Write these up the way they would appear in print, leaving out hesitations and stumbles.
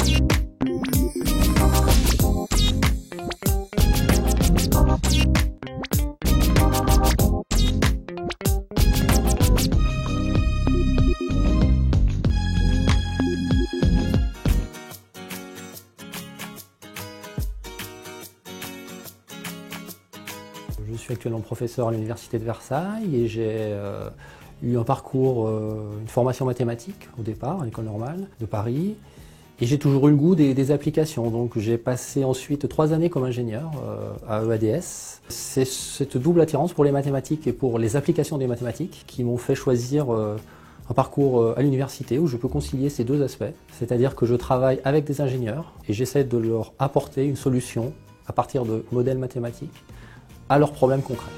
Je suis actuellement professeur à l'Université de Versailles et j'ai eu un parcours, une formation mathématique au départ à l'École normale de Paris. Et j'ai toujours eu le goût des applications, donc j'ai passé ensuite 3 années comme ingénieur à EADS. C'est cette double attirance pour les mathématiques et pour les applications des mathématiques qui m'ont fait choisir un parcours à l'université où je peux concilier ces deux aspects. C'est-à-dire que je travaille avec des ingénieurs et j'essaie de leur apporter une solution à partir de modèles mathématiques à leurs problèmes concrets.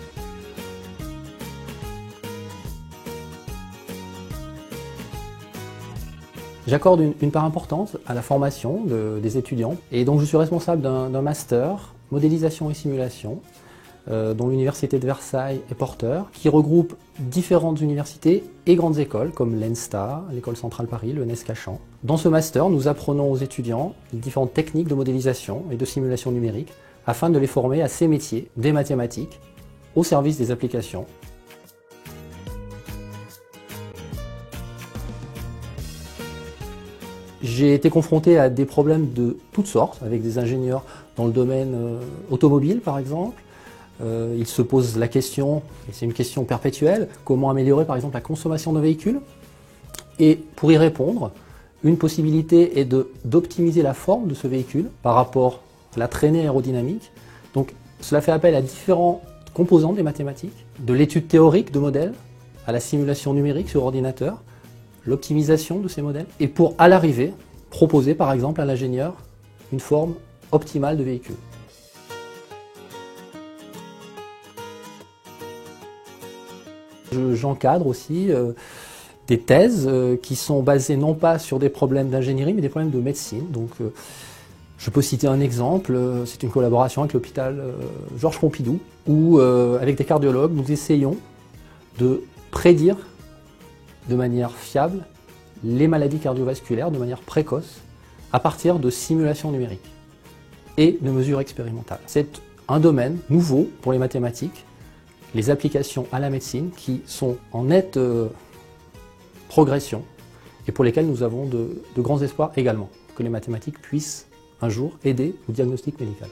J'accorde une part importante à la formation des étudiants et donc je suis responsable d'un master modélisation et simulation dont l'Université de Versailles est porteur, qui regroupe différentes universités et grandes écoles comme l'ENSTA, l'École Centrale Paris, le NES Cachan. Dans ce master, nous apprenons aux étudiants les différentes techniques de modélisation et de simulation numérique afin de les former à ces métiers des mathématiques au service des applications. J'ai été confronté à des problèmes de toutes sortes, avec des ingénieurs dans le domaine automobile par exemple. Ils se posent la question, et c'est une question perpétuelle, comment améliorer par exemple la consommation d'un véhicule. Et pour y répondre, une possibilité est d'optimiser la forme de ce véhicule par rapport à la traînée aérodynamique. Donc cela fait appel à différents composants des mathématiques, de l'étude théorique de modèles, à la simulation numérique sur ordinateur, l'optimisation de ces modèles, et pour, à l'arrivée, proposer par exemple à l'ingénieur une forme optimale de véhicule. J'encadre aussi des thèses qui sont basées non pas sur des problèmes d'ingénierie, mais des problèmes de médecine. Donc, je peux citer un exemple, c'est une collaboration avec l'hôpital Georges Pompidou, où avec des cardiologues, nous essayons de prédire de manière fiable les maladies cardiovasculaires de manière précoce à partir de simulations numériques et de mesures expérimentales. C'est un domaine nouveau pour les mathématiques, les applications à la médecine qui sont en nette progression et pour lesquelles nous avons de grands espoirs également, que les mathématiques puissent un jour aider au diagnostic médical.